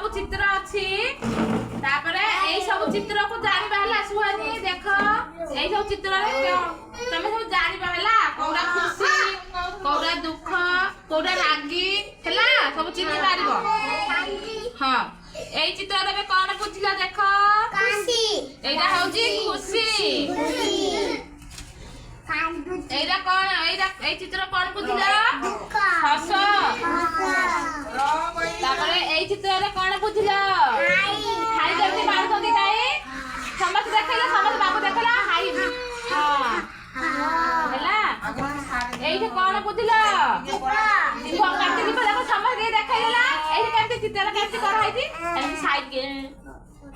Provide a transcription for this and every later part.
सब चित्र अच्छी तापरे एई सब चित्र को जानि बाहला सुहानी देखो एई सब चित्र रे तमे सब जानि बाहला कोरा खुशी कोरा दुख कोरा रागी हला सब चिन्ह पारिबो हां एई चित्र रे कोन बुझिला देखो खुशी एइरा होजी खुशी एइरा कोन एइरा एई चित्र कोन बुझिला दुख हस तापरे एई चित्र रे कोन बुझिला हाई करके मार दो दिखाई समझ देखला समझ बाबू देखला हाई हां हला एई जे कोन बुझिला दीप काटी दीप देखो समझ दे देखैला एई केमती चित्र केमती कर हाइती एमती साइड के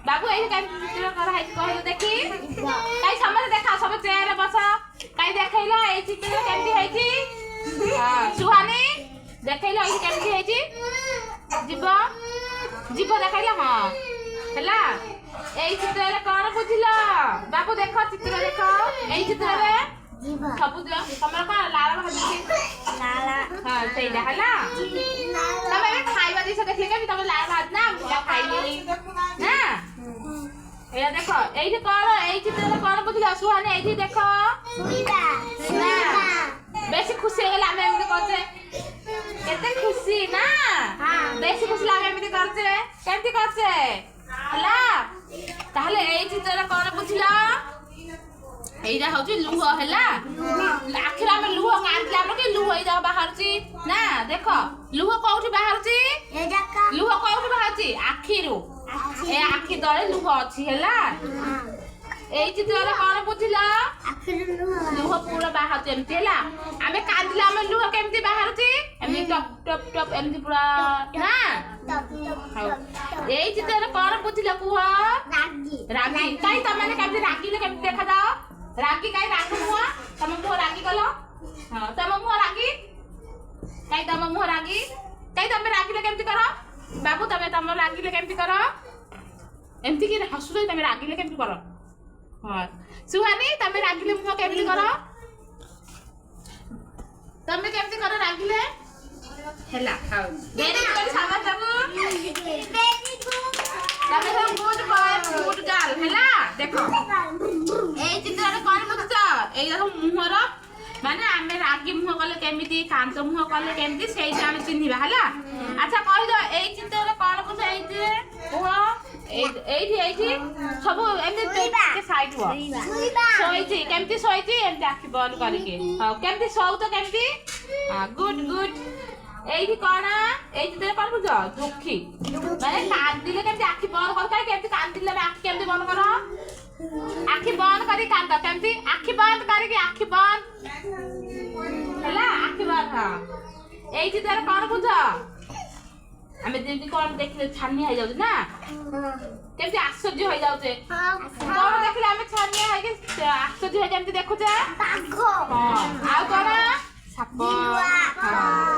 बाबू एई केमती चित्र कर हाइती कहलो देखी काई समझ देखा सब चेहरा बस काई देखैला एई चित्र केमती हाइती हां सुहानी देखैला एई केमती हाइती जीव जीव देखैला हां हला एई चित्र रे कोन बुझिला बाबू देखो चित्र देखो एई चित्र रे सब तमरा का लाल भाजी लाला हां सेइला हला तमे खाइबा दिस देखले के तमे लाल भात ना मुला खाइली ना एया देखो एई जे कोन एई चित्र रे कोन बुझिला सुहानी एई जे देखो सुईदा ना बेसी खुशी हो गेला हम एमती करछे केते खुशी ना हां बेसी खुशी लागे एमती करछे केमती करछे हला ताहले एई चित्र रे कोन बुझिला एइरा होची लुह हला आखिर हम लुह काटला हम के लुह एइरा बाहरची ना देखो लुह कोउठी बाहरची ए जका लुह कोउठी बाहरची आखिरु ए आखि दळे लुह अछि हला एई चित्र रे कोन बुझिला आखिर लुह पूरा बाहरची एमती हला आमे कांदिला हम लुह केमती बाहरची एमती टप टप टप एमती पूरा ना एई चित्र रे कोन बुझिला कुह रागी रागी काई तमाने केमती रागी ले केमती देखा जाओ रागी काई रागी मुआ तम मुह रागी कलो हां तम मुह रागी काई तम मुह रागी काई तमे रागी ले केमती करो बाबू तम रागी ले केमती करो एमती कि हसुले तमे रागी ले केमती करो हां सुहानी तमे रागी ले मुह केमती करो तमे केमती करो रागी ले हेला हां वेरी गुड साबा बाबू बेबी गुड तमे सब गुड बॉय गुड गर्ल हेला देखो एई चित्र रे कोन बुझछ एई देखो मुहर माने आमे रागी मुह कले केमिति कांत मुह कले केमिति सेइटा हम चिन्हिबा हला अच्छा कहि दो एई चित्र रे कोन बुझछ एई जे ओह एई सब एमति के साइड हो सोइती केमिति सोइती एमति आखि बंद करके हां केमिति सोउ तो केमिति हां गुड गुड एई कोन एई चित्र कोन बुझछ दुखी माने कांदिले केमिति आखि बंद कर केमिति कांदिले आखि केमिति बंद करो आखि बंद करी कांद केमती आखि बंद करी आखि बंद हला आखि बंद हां एई चित्र कोन बुझ हमें जेमती कोन देखले छानी हो जाउ ना केमती आश्चर्य हो जाउ छे कोन देखले हमें छानी हो के आश्चर्य हो जेमती देखु छे बाघो हां आ कोन साप हां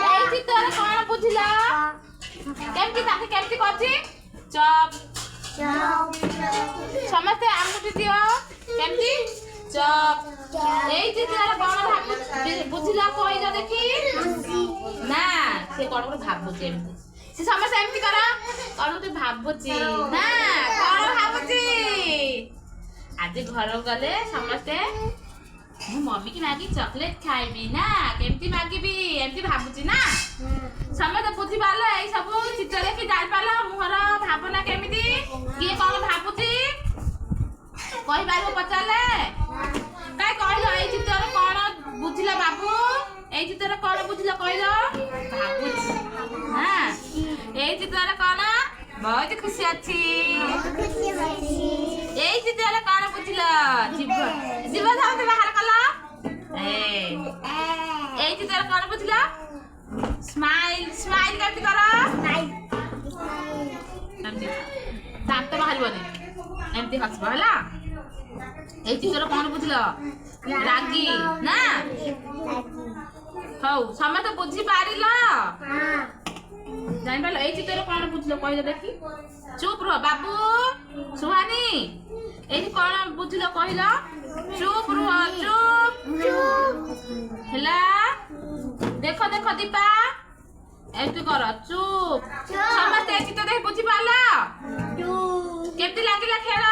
एई चित्र कोन बुझिला केमती ताके केमती करछि चप समझते आंगुठी दियो केमती चप एई चित्र कोन भाबु बुझिला कहिला देखी ना से कोन को भाबुची एमती से समझ एमती करा कोन तो भाबुची ना कोन भाबुची आज घर गले समझते मु मम्मी की मागी चॉकलेट खाइबी ना केमती मागीबी एमती भाबुची ना समझ बुझी पालो एई सब चित्र देखि जाय पालो मुहर भावना केमिति किए कोन भाबुची कहि बारो पचाले काई कहलो एई चित्र कोन बुझिला बाबू एई चित्र कोन बुझिला कहलो भाबुची हां एई चित्र कोन बहुत खुशी अछि एई चित्र कोन बुझिला जीव जीव सामने बाहर कला एई चित्र कोन बुझिला स्माइल स्माइल केमती करो एमती दांत बाहरिबनी एमती हसबो हला एई चित्र कोन बुझलो रागी ना हौ समय तो बुझी पारिलो हां जानि पालो एई चित्र कोन बुझलो कहिलो देखी चुप रह बाबू सुहानी एई कोन बुझलो कहिलो चुप रह चुप चुप हला देखो देखो दीपा ଏମିତି କର ଚୁପ୍ ଚୁପ୍। ସମସ୍ତେ ଚିତ୍ର ଦେଖି ବୁଝିପାରିଲ ଟୁ କେମିତି ଲାଗିଲା ଖେଳ